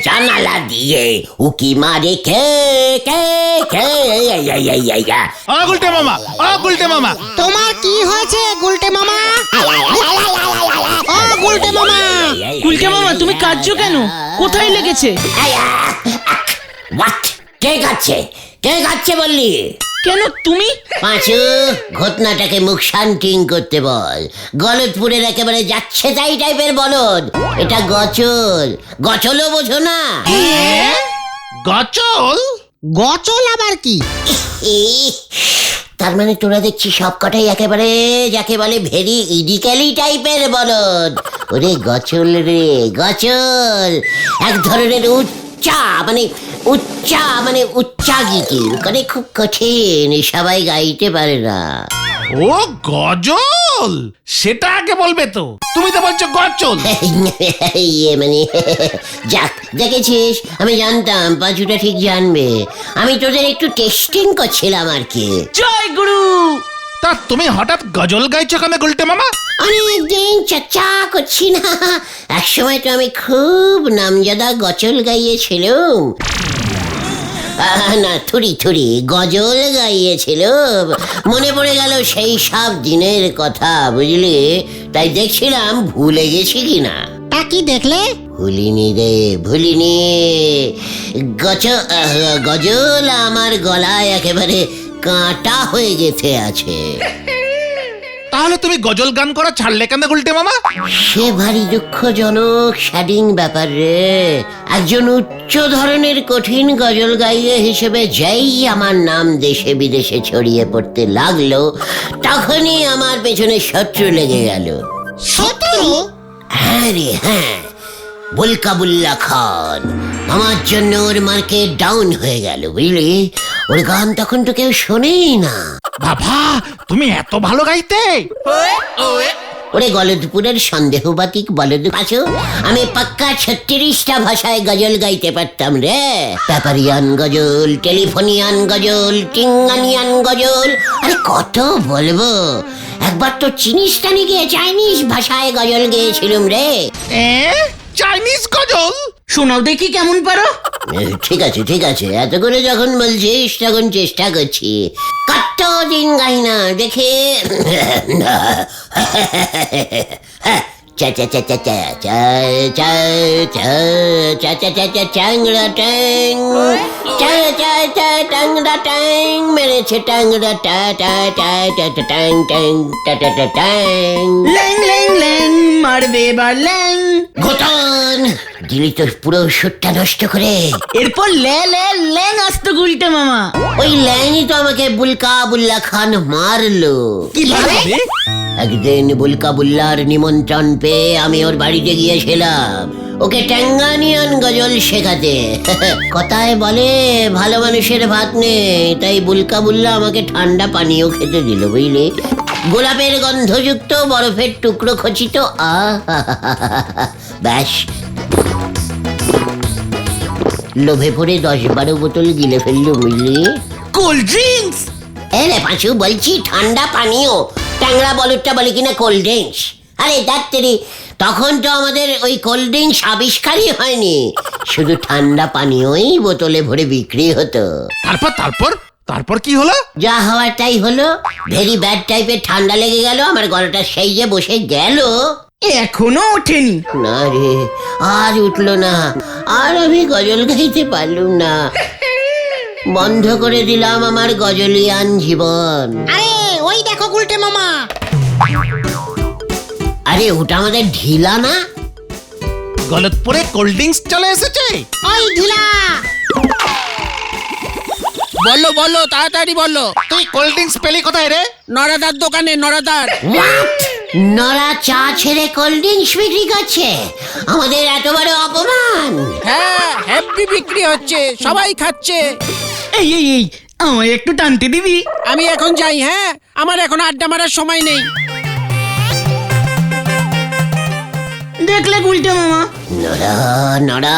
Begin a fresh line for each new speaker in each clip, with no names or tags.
জানালা দিয়ে উকি মারে কে কে কে?
গুলটে মামা, গুলটে মামা,
তোমার কি হয়েছে গুলটে মামা? গুলটে মামা,
গুলটে মামা তুমি কাঁদছো কেন? কোথায় লেগেছে?
কে কাচ্ছে? কে কাচ্ছে বললি?
কেন তুমি?
পাঁচু, ঘটনাটাকে মুখ শান্তিং করতে বল। গলতপুরের একেবারে যাচ্ছে তাই টাইপের বলদ। এটা গচল, গচলও বোঝো না?
গচল?
গচল আবার কি?
তার মানে তোরা দেখছি সব কটাই একেবারে যাকে বলে ভেরি ইডিক্যালি টাইপের বলদ। ওরে গচল রে গচল, এক ধরনের উচ্চাগীতি, মানে খুব কঠিন, সবাই গাইতে পারে না।
ও গজল, সেটা আগে বলবে তো। তুমি তো বলছো গচল।
মানে যাক, দেখেছিস, আমি জানতাম পাঁচুটা ঠিক জানবে। আমি তোদের একটু টেস্টিং করছিলাম আর কি।
জয় গুরু।
তা তুমি হঠাৎ গজল গাইছো কেন গুলটে মামা?
অনেকদিন চর্চা করছি না। এক সময় তো আমি খুব নামজাদা গজল গাইয়েছিলাম। না, থুরি গজল গাইয়েছিল। মনে পড়ে গেল সেই সব দিনের কথা, বুঝলি? তাই দেখছিলাম ভুলে গেছি কিনা।
তা কি দেখলে?
ভুলিনি রে, ভুলিনি। গজল আমার গলায় একেবারে কাঁটা হয়ে গেছে আছে।
তাহলে তুমি গজল গান করা ছাড়লে কেন গুলটে মামা?
সে ভারী দুঃখজনক স্যাডিং ব্যাপার রে। একজন উচ্চ ধরনের কঠিন গজল গাইয়ে হিসেবে যেই আমার নাম দেশে বিদেশে ছড়িয়ে পড়তে লাগলো, তখনই আমার পেছনে শত্রু লেগে গেল।
শত্রু?
হ্যাঁ রে হ্যাঁ, বুলকাবুল্লা খান। আমার জন্য ওর মার্কেট ডাউন হয়ে গেল, বুঝলি? ওর গান তখন তো কেউ শোনেই না।
বাবা, তুমি এত ভালো গাইতে?
ওরে গলদপুরের সন্দেহবাতিক বলদ পাঁচু, আমি পাক্কা 36টা ভাষায় গজল গাইতে পারতাম রে। পেপারিয়ান গজল, টেলিফোনিয়ান গজল, টিঙ্গানিয়ান গজল, আরে কত বলবো। একবার তো চিনিস্তানি গিয়ে চাইনিজ ভাষায় গজল গেয়েছিলাম রে।
চাইনিজ গজল?
শোনাও দেখি কেমন পারো।
ঠিক আছে, এত করে যখন বলছিস তখন চেষ্টা করছি। কতদিন গাই না দেখে। চাংড়া ট্যাং, টাংড়া ট্যাং মেরেছে, টাংড়া ট্যাং ট্যাং ট্যাং।
ল্যাং ল্যাং ল্যাং মারবে এবার ল্যাং।
ঘটন দিলি তোর পুরো সুরটা নষ্ট করে।
এরপর ল্যাং আসতো গুলটে মামা।
ওই ল্যাংই তো আমাকে বুলকাবুল্লা খান মারলো।
কিভাবে?
একদিন বুলকাবুল্লার নিমন্ত্রণ পেয়ে আমি ওর বাড়িতে গিয়েছিলাম ওকে ট্যাঙ্গানিয়ান গজল শেখাতে। কথায় বলে ভালো মানুষের ভাত নেই, তাই বুলকাবুল্লা আমাকে ঠান্ডা পানীয় খেতে দিল, বুঝলি? গোলাপের গন্ধযুক্ত বরফের টুকরো খচিত। ব্যাস, লোভে পড়ে 10-12 বোতল গিলে ফেললো, বুঝলি?
Cold drinks?
রে পাঁচু, বলছি ঠান্ডা পানীয়। ট্যাংরা বলদটা বলে কিনা কোল্ড ড্রিঙ্কস। আরে ডাক্তারি, তখন তো আমাদের ওই কোল্ড ড্রিঙ্কস আবিষ্কারই হয়নি, শুধু ঠান্ডা পানীয়ই বোতলে ভরে বিক্রি হতো।
তারপর কি হলো?
যা হওয়ার তাই হলো। ভেরি ব্যাড টাইপের ঠান্ডা লেগে গেল, আমার গলাটা সেই যে বসে গেল।
এখনো ওঠেনি?
না রে, আর উঠলো না। আর আমি গজল গাইতে পারলুম না। বন্ধ করে দিলাম আমার গজলিয়ান জীবন।
আরে ওই দেখো গুলটে মামা।
আরে ওটা আমাদের ঢিলা না?
গলতপুরে কোল্ড ড্রিঙ্কস চলে এসেছে।
ওই ঢিলা,
বলো তাড়াতাড়ি বলো।
তুই কোল্ড ড্রিঙ্কস পেলি কোথায় রে?
নরাদার দোকানে, নরাদার।
নরা চা ছেড়ে কোল্ড ড্রিঙ্কস বিক্রি করছে? আমাদের এত বড় অপমান!
হ্যাঁ, হ্যাপি বিক্রি হচ্ছে, সবাই খাচ্ছে।
এই আমায় একটু টানতে দিবি?
আমি এখন যাই। হ্যাঁ, আমার এখন আড্ডা মারার সময় নেই।
দেখলে গুলটে মামা?
নড়া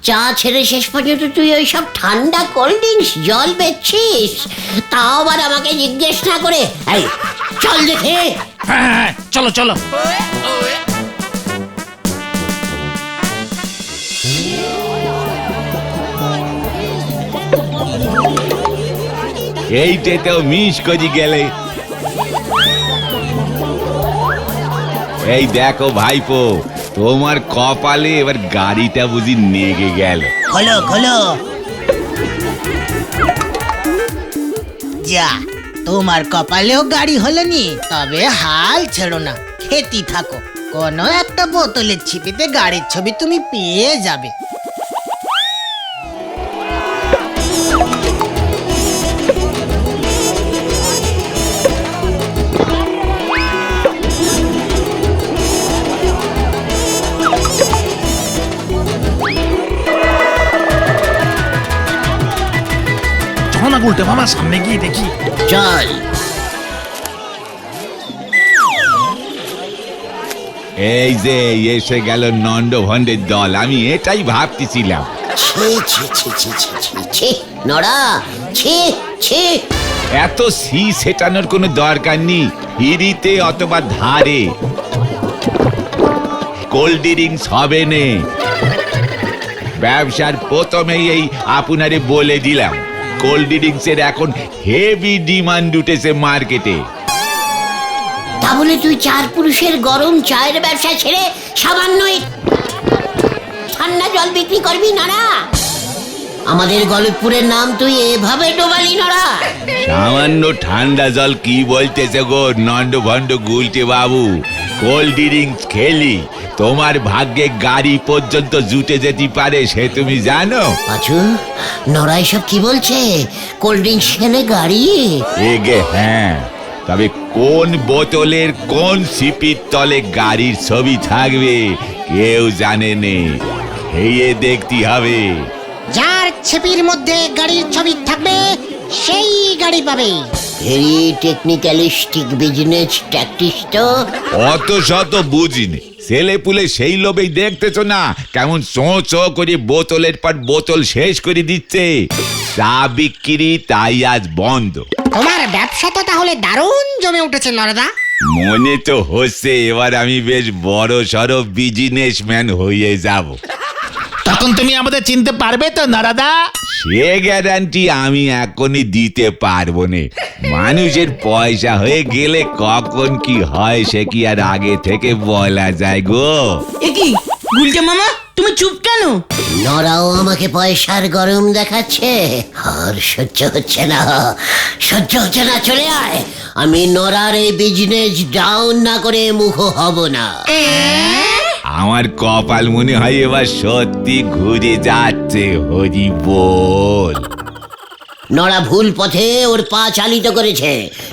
চা ছেড়ে শেষ পর্যন্ত তুই ওই সব ঠান্ডা কোল্ড ড্রিঙ্কস জল বেচছিস, তাও আবার আমাকে জিজ্ঞেস না করে। এই চল দেখে।
হ্যাঁ হ্যাঁ, চলো চলো।
এইটা তো মিস করে গেলে। এই দেখো ভাইপো, তোমার কপালে এবার গাড়িটা বুঝি নেগে গেল।
খোলো খোলো।
যা, তোমার কপালেও গাড়ি হলো নি, তবে হাল ছেড়ো না, খেতে থাকো। কোনো একটা বোতলের ছিপিতে গাড়ির ছবি তুমি পেয়ে যাবে।
চলো না গুলটে মামা, সামনে গিয়ে দেখি।
চল।
এই যে এসে গেল নন্দ ভন্ডের দল, আমি এটাই ভাবতেছিলাম।
ছি ছি ছি ছি ছি ছি ছি নড়া, ছি ছি।
এত সি সেটানোর কোনো দরকার নেই, হিরিতে অথবা ধারে কোল্ড ড্রিঙ্কস হবে নে। ব্যবসার প্রথমেই এই আপনারে বলে দিলাম, কোল্ড ড্রিঙ্কসের এখন হেভি ডিমান্ড উঠেছে মার্কেটে।
তা বলে তুই চার পুরুষের গরম চায়ের ব্যবসা ছেড়ে সামান্য ঠান্ডা জল বিক্রি করবি নড়া? আমাদের গলতপুরের নাম তুই এভাবে ডোবালি নড়া?
সামান্য ঠান্ডা জল কি বলতেছে গো নন্দ ভন্ড গুলটে বাবু? কোল্ড ড্রিঙ্কস খেলি তোমার ভাগ্যে গাড়ি পর্যন্ত জুটে যেতে পারে, সে তুমি জানো?
পাঁচু, নড়া এসব কি বলছে? কোল্ড ড্রিঙ্কস খেলে গাড়ি?
এগে হ্যাঁ, তবে কোন বোতলের কোন সিপির তলে গাড়ির ছবি থাকবে কেউ জানে নে, হেয়ে দেখতে হবে।
যার ছিপির মধ্যে গাড়ির ছবি থাকবে সেই গাড়ি পাবে।
ভেরি টেকনিক্যালিস্টিক বিজনেস ট্যাকটিস তো।
অত শত বুঝিনি, ছেলে পুলে সেই লোভেই দেখতেছো না কেমন চো চো করে বোতলের পর বোতল শেষ করে দিচ্ছে। চা বিক্রি তাই আজ বন্ধ।
তোমার ব্যবসা তো তাহলে দারুণ জমে উঠেছে নরদা।
মনে তো হচ্ছে এবার আমি বেশ বড় সড়ো বিজনেসম্যান হয়ে যাব।
তখন তুমি আমাদের চিনতে পারবে তো নারাদা?
সে গ্যারান্টি আমি এখনই দিতে পারবো না। মানুষের পয়সা হয়ে গেলে কখন কি হয় সে কি আর আগে থেকে বলা যায় গো?
এ কি গুলটে মামা, তুমি চুপ কেন?
নরাও আমাকে পয়সার গরম দেখাচ্ছে। আর সহ্য হচ্ছে না, সহ্য হচ্ছে না, চলে আয়। আমি নরার এই বিজনেস ডাউন না করে মুখ হব না।
আমার কপাল মনে হয় এবার সত্যি ঘুরে যাচ্ছে, হরি বল।
নরা ভুল পথে ওর পা চালিত করেছে,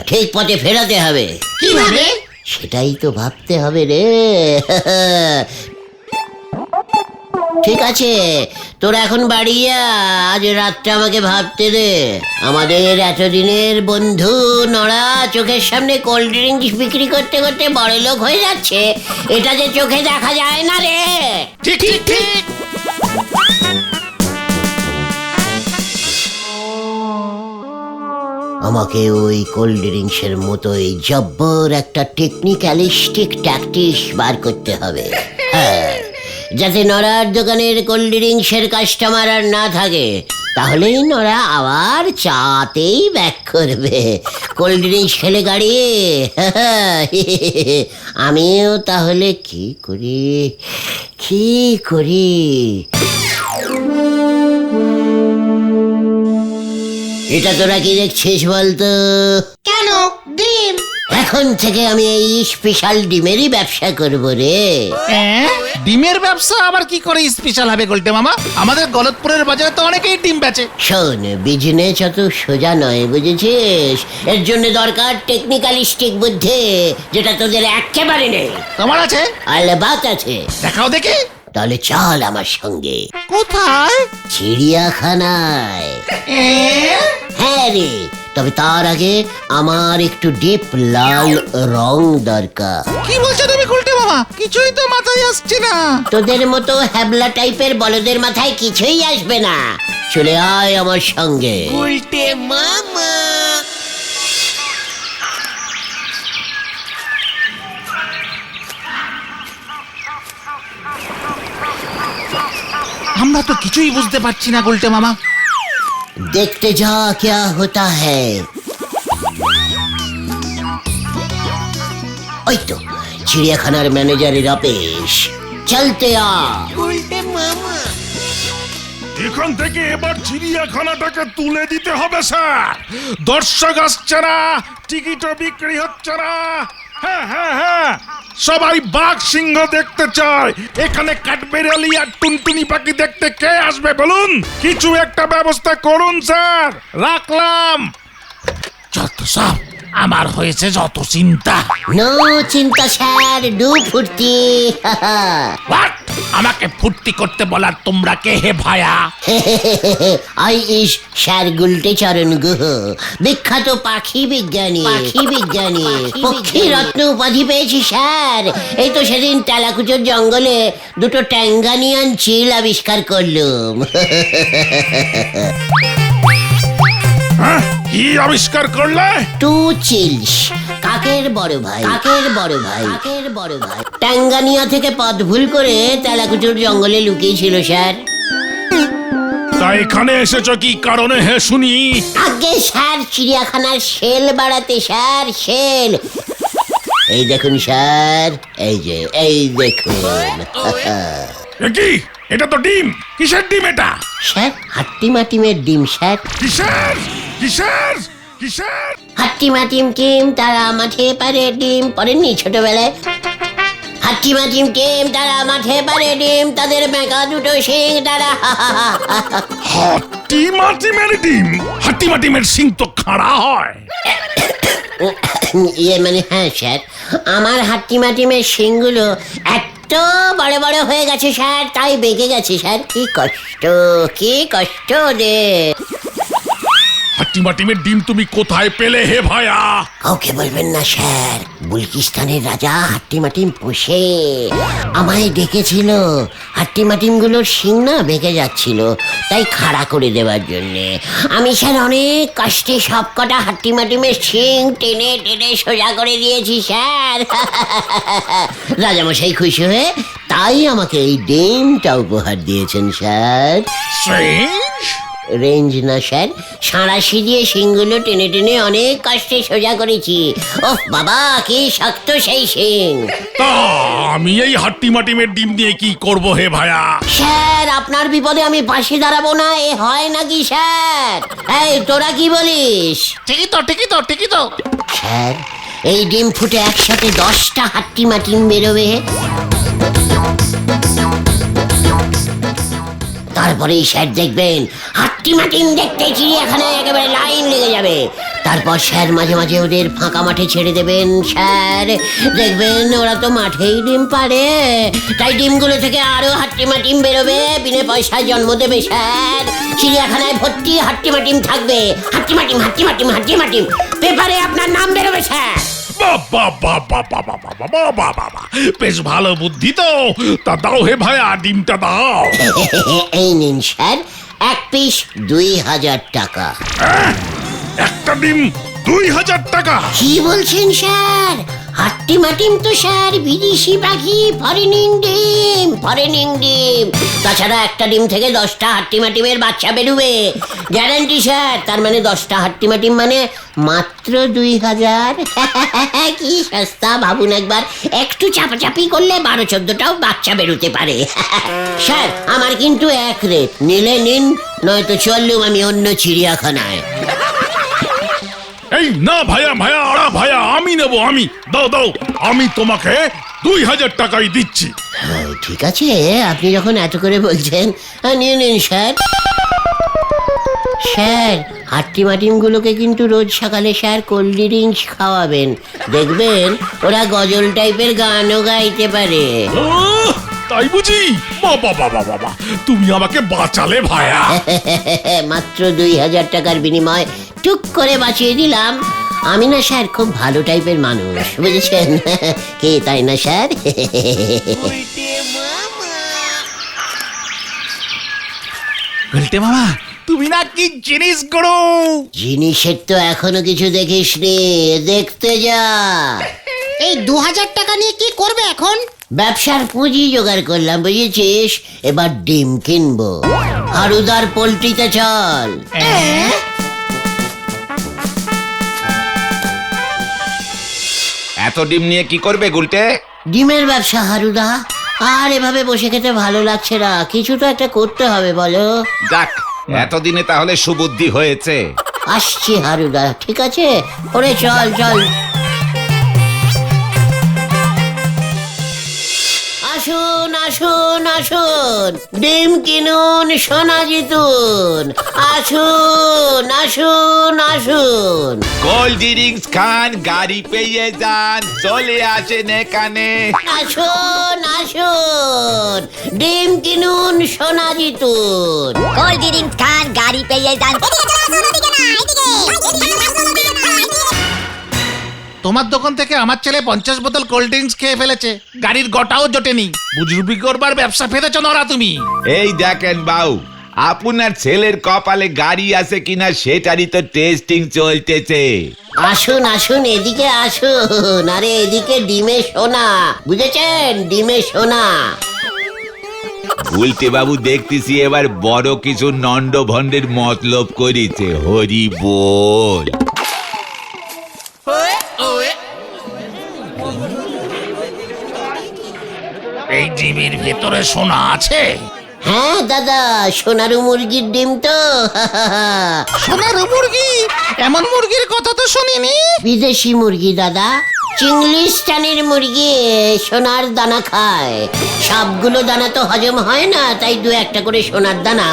ঠিক পথে ফেরাতে হবে।
কিভাবে?
সেটাই তো ভাবতে হবে রে। ঠিক আছে, তোরা এখন বাড়ি যা, আজ রাতটা আমাকে ভাবতে দে। আমাদের এতদিনের বন্ধু নড়া চোখের সামনে কোল্ড ড্রিঙ্কস বিক্রি করতে করতে বড়লোক হয়ে যাচ্ছে, এটা যে চোখে দেখা যায় না রে।
ঠিক ঠিক ঠিক।
আমাকে ওই কোল্ড ড্রিঙ্কসের মতোই জব্বর একটা টেকনিক্যালিস্টিক ট্যাকটিস বার করতে হবে। হ্যাঁ, যাতে নড়ার দোকানের কোল্ড ড্রিঙ্কসের কাস্টমার আর না থাকে, তাহলেই নড়া আবার চাতেই ব্যাক করবে। কোল্ড ড্রিঙ্কস খেলে গাড়ি। আমিও তাহলে কি করি, কি করি? এটা তোরা কি দেখছিস বলতো?
কেন? ডিম।
এখন থেকে আমি এই স্পেশাল ডিমেরই ব্যবসা করব রে।
ডিমের ব্যবসা আবার কি করে স্পেশাল হবে গুলটে মামা? আমাদের গলতপুরের বাজারে তো অনেকেই ডিম বেচে।
শোন, বিজনেস অত সোজা নয়, বুঝেছিস? এর জন্য দরকার টেকনিক্যালিস্টিক বুদ্ধি, যেটা তোদের একেবারে নেই।
তোমার আছে?
আলবাত আছে।
দেখাও দেখি।
তাহলে চল আমার সঙ্গে।
কোথায়?
চিড়িয়াখানায়। হ্যাঁ রে, তবে তার আগে আমার একটু ডিপ লাল রং দরকার।
কি বলছো তুমি গুলটে মামা? কিছুই তো মাথায় আসছে না।
তোদের মতো হ্যাবলা টাইপের বলদের মাথায় কিছুই আসবে না। চলে আয় আমার সঙ্গে।
উল্টে মামা।
আমরা তো কিছুই বুঝতে পারছি না গুলটে মামা।
দেখতে যা क्या होता है। ওই তো চিড়িয়াখানার ম্যানেজারের অফিস, চলতে আ।
এখান থেকে এবার চিড়িয়াখানাটাকে তুলে দিতে হবে স্যার। দর্শক আসছে না, টিকিটও বিক্রি হচ্ছে না। হ্যাঁ হ্যাঁ হ্যাঁ, সবাই বাঘ সিংহ দেখতে চায়। এখানে কাঠবেড়ালি আর টুনটুনি পাখি দেখতে কে আসবে বলুন? কিছু একটা ব্যবস্থা করুন স্যার। রাখলাম।
যত সব আমার হয়েছে যত চিন্তা।
নো চিন্তা স্যার, ডু ফুর্তি।
What? আমাকে ফুর্তি করতে বলার তোমরা কে হে ভায়া?
আই ইস স্যার গুলটে চরণ গুহ, বিখ্যাত পাখি বিজ্ঞানী। পক্ষী রত্ন উপাধি পেয়েছি স্যার। এই তো সেদিন টালাকুচোর জঙ্গলে দুটো ট্যাঙ্গানিয়ান চিল আবিষ্কার করলুম।
হ্যাঁ, কি আবিষ্কার করলে?
টু চিলস, কাকের বড় ভাই। টাঙ্গানিয়া থেকে পথ ভুল করে তেলাকুচুর জঙ্গলে লুকিয়েছিল স্যার।
তা এখানে এসেছো কি কারণে হে শুনি?
আগে স্যার চিড়িয়াখানার সেল বাড়াতে স্যার, সেল। এই দেখুন স্যার, এই দেখুন।
এ কি? এটা তো ডিম। কিসের ডিম এটা?
স্যার হাট্টিমাটিমের ডিম স্যার।
কিসের কিসের কিসের?
হাট্টিমাটিম টিম তারা মাঠে পারে ডিম, পড়েননি ছোটবেলায়? হাট্টিমাটিম টিম তারা মাঠে পারে ডিম, তাদের মেকা দুটো শিং তারা।
হাট্টিমাটিমের ডিম? হাট্টিমাটিমের সিং তো খাড়া হয়।
ইয়ে মানে হ্যাঁ স্যার, আমার হাট্টিমাটিমের শিংগুলো এত বড় বড় হয়ে গেছে স্যার, তাই বেঁকে গেছে স্যার। কি কষ্ট রে।
হাট্টিমাটিমের ডিম তুমি কোথায় পেলে হে ভায়া?
কাউকে বলবেন না স্যার, বুলকিস্তানের রাজা হাট্টিমাটিম পোষে। আমায় ডেকেছিল, হাট্টিমাটিম গুলোর শিং না বেঁকে যাচ্ছিল, তাই খাড়া করে দেওয়ার জন্যে। আমি স্যার অনেক কষ্টে সব কটা হাট্টিমাটিমের শিং টেনে টেনে সোজা করে দিয়েছি স্যার। রাজামশাই খুশি হয়ে তাই আমাকে এই ডিমটা উপহার দিয়েছেন স্যার।
Strange?
রেঞ্জ না স্যার, সাঁড়াশি দিয়ে শিংগুলো টেনে টেনে অনেক কষ্টে সোজা করেছি। ওহ বাবা, কি শক্ত সেই শিং।
তা আমি এই হাট্টিমাটিমের ডিম দিয়ে কি করব হে ভায়া?
স্যার আপনার বিপদে আমি পাশে দাঁড়াবো না, এ হয় নাকি স্যার? এই তোরা কি বলিস?
ঠিকই তো।
স্যার এই ডিম ফুটে একসাথে 10টা হাট্টিমাটিম বেরোবে। তারপরেই স্যার দেখবেন হাট্টিমাটিম দেখতে চিড়িয়াখানায় একেবারে লাইন লেগে যাবে। তারপর স্যার মাঝে মাঝে ওদের ফাঁকা মাঠে ছেড়ে দেবেন স্যার, দেখবেন ওরা তো মাঠেই ডিম পাড়ে, তাই ডিমগুলো থেকে আরো হাট্টিমাটিম বেরোবে, বিনা পয়সায় জন্ম দেবে স্যার। চিড়িয়াখানায় ভর্তি হাট্টিমাটিম থাকবে, হাট্টিমাটিম। পেপারে আপনার নাম বেরোবে স্যার।
বাবা, বেশ ভালো বুদ্ধি তো। তা দাও হে ভায়া, ডিমটা দাও।
এই নিন স্যার, এক পিস 2000 টাকা।
একটা ডিম 2000 টাকা?
কি বলছেন স্যার? হাট্টিমাটিম তো স্যার বিদেশি পাখি, ফরেনিং ডিম। তাছাড়া একটা ডিম থেকে 10টা হাট্টিমাটিমের বাচ্চা বেরোবে, গ্যারান্টি স্যার। তার মানে 10টা হাট্টিমাটিম মানে মাত্র 2000। কি সস্তা ভাবুন একবার। একটু চাপাচাপি করলে 12-14টাও বাচ্চা বেরোতে পারে। স্যার আমার কিন্তু এক রেট, নিলে নিন, নয়তো চললুম আমি অন্য চিড়িয়াখানায়।
এই না ভায়া, আমি নেব। দাও, আমি তোমাকে 2000 টাকাই দিচ্ছি।
হ্যাঁ, ঠিক আছে, আপনি যখন এত করে বলছেন নিয়ে নিন স্যার। স্যার হাট্টিমাটিম গুলোকে কিন্তু রোজ সকালে স্যার কোল্ড ড্রিঙ্কস খাওয়াবেন, দেখবেন ওরা গজল টাইপের গানও গাইতে পারে।
তাই বুঝি? বাবা, তুমি আমাকে বাঁচালে ভায়া।
মাত্র 2000 টাকার বিনিময় টুক করে বাঁচিয়ে দিলাম। আমি না স্যার খুব ভালো টাইপের মানুষ, বুঝেছেন কি, তাই না স্যার?
গুলটে মামা তুমি না কি জিনিস করো?
জিনিসের তো এখনো কিছু দেখিসনি, দেখতে যা।
এই 2000 টাকা নিয়ে কি করবে এখন?
ব্যবসার পুঁজি জোগাড় করলাম, বুঝেছিস? এবার ডিম কিনবো। হারুদার পোল্ট্রিতে চল।
এত ডিম নিয়ে কি করবে গুলটে?
ডিমের ব্যবসা হারুদা। আর এভাবে বসে খেতে ভালো লাগছে না, কিছু তো একটা করতে হবে, বলো।
যাক, এতদিনে তাহলে সুবুদ্ধি হয়েছে।
আসছি হারুদা, ঠিক আছে? ওরে চল চল। আসুন আসুন আসুন, ডিম কিনুন, সোনা জিতুন। আসুন আসুন আসুন।
কোল্ড ড্রিঙ্কস খান, গাড়ি পেয়ে যান, চলে আসেন এখানে।
আসুন আসুন, ডিম কিনুন, সোনা জিতুন।
কোল্ড ড্রিঙ্কস খান, গাড়ি পেয়ে যান।
তোমার দোকান থেকে আমার ছেলে 50 বোতল কোল্ড ড্রিঙ্কস খেয়ে ফেলেছে, গাড়ির গোটাও জোটেনি। বুজরুবি করবার ব্যবসা ফেলেছ নরা তুমি।
এই দেখেন বাউ, আপনার ছেলের কপালে গাড়ি আছে কিনা সেটারই তো টেস্টিং চলতেছে।
আসুন আসুন, এদিকে আসুন। আরে এদিকে ডিমে সোনা, বুঝেছেন? ডিমে সোনা।
গুলটে বাবু দেখতেছি এবার বড় কিছু নন্ড ভন্ডের মতলব করেছে। হরি বল।
এই ডিমের ভেতরে সোনা আছে?
হ্যাঁ দাদা, সোনারু মুরগির ডিম তো।
সোনার মুরগি? এমন মুরগির কথা তো শুনিনি।
বিদেশি মুরগি দাদা, চিংলিস্তানের মুরগি। সোনার দানা খায়। সবগুলো দানা তো হজম হয় না, তাই দু একটা করে সোনার দানা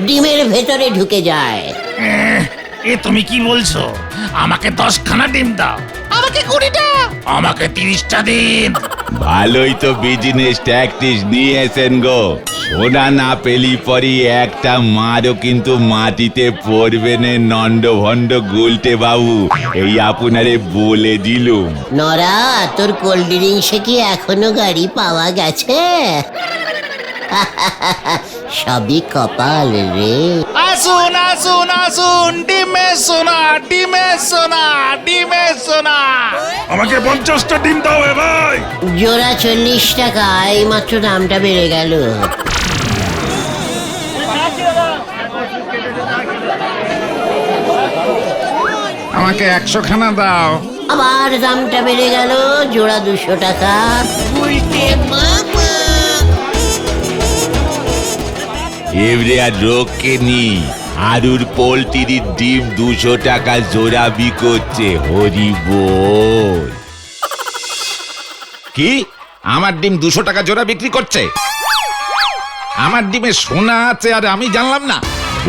ডিমের ভেতরে ঢুকে যায়।
এ তুমি কি বলছো? আমাকে 10খানা ডিম দাও। আমাকে 20টা। আমাকে 30টা দিন।
ভালোই তো বিজনেস ট্যাকটিস নিয়েছেন গো। সোনা না পেলি পরি একটা মারও কিন্তু মাটিতে পড়বে না নন্ড ভন্ড গুলটে বাবু, এই আপনারে বলে দিলুম।
নরা, তোর কোল্ড ড্রিঙ্কসে কি এখনো গাড়ি পাওয়া গেছে? সবই কপাল রে।
আসুন আসুন আসুন, ডিমে সোনা, ডিমে সোনা, ডিমে সোনা।
আমাকে 50টা ডিম দাও এ ভাই।
জোড়া 40 টাকা, এই মাত্র দামটা বেড়ে গেল।
আমাকে 100খানা দাও।
আবার দামটা বেড়ে গেল, জোড়া 200 টাকা।
এবারে আর রোগকে নি, আরুর পোলট্রির ডিম 200 টাকা জোড়া বিকোচ্ছে। হরি বল। কি? আমার ডিম 200 টাকা জোড়া বিক্রি করছে? আমার ডিমে সোনা আছে আর আমি জানলাম না?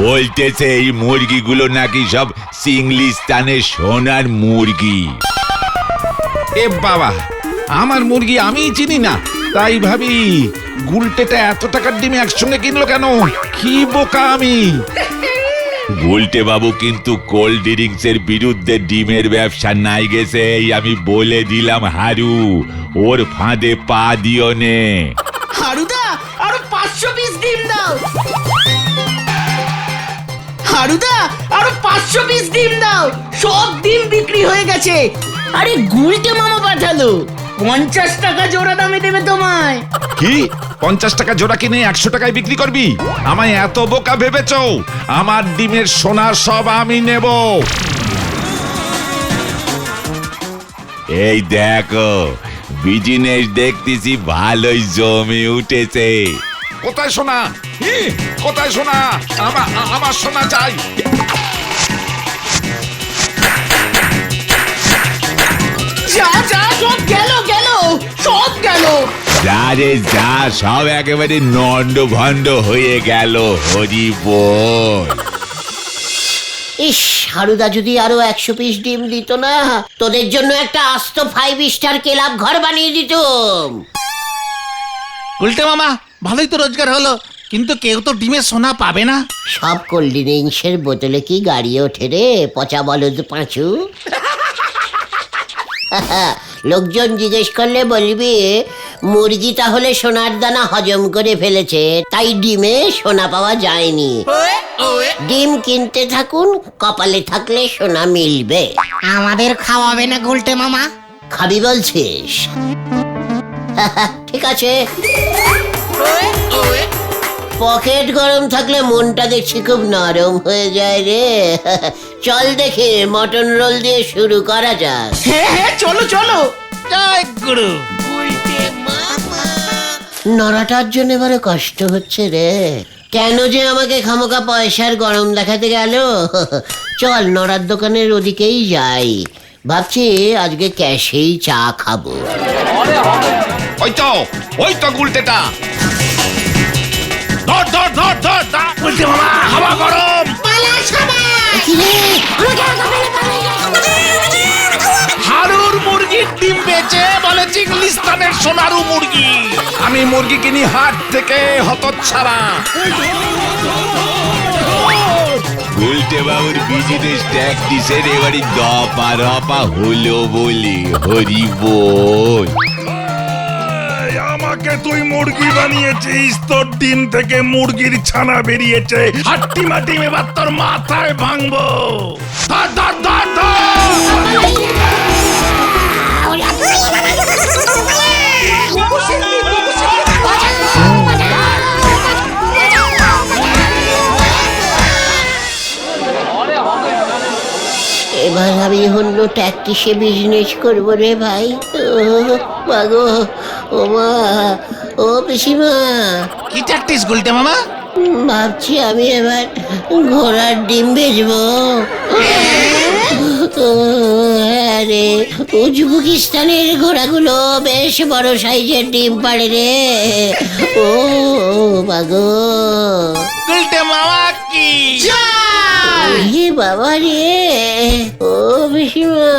বলতেছে এই মুরগিগুলো নাকি সব সিংলিস্তানের সোনার মুরগি। এ বাবা, আমার মুরগি আমিই চিনি না, তাই ভাবি গুলটেটা এত টাকার ডিম একসঙ্গে কিনলো কেন? কি বোকা আমি। গুলটে বাবু কিন্তু কোল্ড ড্রিঙ্কস এর বিরুদ্ধে ডিমের ব্যবসা নাই গেছে, এই আমি বলে দিলাম হারু। ওর ফাঁদে পা দিও নে।
হারুদা, আরো 500 পিস ডিম দাও। হারুদা, আরো 500 পিস ডিম দাও। সব ডিম বিক্রি হয়ে গেছে। আরে গুলটে মামা পাঠালো, 50 টাকা জোড়া দামে দেবে তোমায়।
কি 50 টাকা জোড়া কিনে 100 টাকায় বিক্রি করবি? আমায় এত বোকা ভেবেছো? আমার ডিমের সোনা সব আমি নেব। এই দেখো, বিজনেস দেখতেছি ভালোই জমে উঠেছে। কোথায় সোনা? কোথায় সোনা? আমার সোনা চাই।
যা যা, সব গেল গেল, সব গেল।
যা রে যা, সব একেবারে নন্ড ভন্ড হয়ে গেল। হরি বল।
ইস, হারুদা যদি আরো 100 পিস ডিম দিত না, তোদের জন্য একটা আস্ত 5 স্টার ক্লাব ঘর বানিয়ে দিতাম।
উল্টে মামা, ভালোই তো রোজগার হলো, কিন্তু কেউ তো ডিমের সোনা পাবে না।
সব কোল্ড ড্রিঙ্কসের বোতলে কি গাড়ি ওঠে রে, পচা বলদ পাঁচু? লোকজন জিজ্ঞেস করলে বলবি মুরগি তাহলে সোনার দানা হজম করে ফেলেছে, তাই ডিমে সোনা পাওয়া যায়নি। ডিম কিনতে থাকুন, কপালে থাকলে সোনা মিলবে।
আমাদের খাওয়াবে না গুলটে মামা?
খাবি বলছিস? ঠিক আছে, পকেট গরম থাকলে মনটা দেখছি খুব নরম হয়ে যায় রে। চল দেখে মটন রোল দিয়ে শুরু করা যাক।
হ্যাঁ হ্যাঁ চলো চলো।
জয় গুরু।
নড়াটার জন্য এবারে কষ্ট হচ্ছে রে। কেন যে আমাকে খামোকা পয়সার গরম দেখাতে গেল। চল নড়ার দোকানের ওদিকেই যাই, ভাবছি আজকে ক্যাশেই চা খাবো।
ওই তো গুলটেটা।
ধর ধর ধর ধর ধর। বলতে মামা হাওয়া গরম। হাড়ুর মুরগির ডিম বেচে বলে চিংলিস্তানের সোনারু মুরগি।
আমি মুরগি কিনি হাট থেকে, হতচ্ছাড়া।
গুলটে বাবুর বিজনেস ট্যাকটিসের এবারে দপা রপা হলো বলে হরি বল।
আমাকে তুই মুরগি বানিয়েছিস, তোর ডিম থেকে মুরগির ছানা বেরিয়েছে। হাট্টি মাটি এবার তোর মাথায় ভাঙবো। ধর ধর ধর ধর।
এবার আমি হন্য ট্যাক্টিসে বিজনেস করবো রে ভাই। মাগো, ও মা, ও পিসিমা,
কি ট্যাকটিস গুলটে মামা?
ভাবছি আমি এবার ঘোড়ার ডিম বেচবো। হ্যাঁ রে, উজবেকিস্তানের ঘোড়াগুলো বেশ বড় সাইজের ডিম পাড়ে রে। ও মাগো,
গুলটে মামা কি
বাবা রে, ও পিসিমা।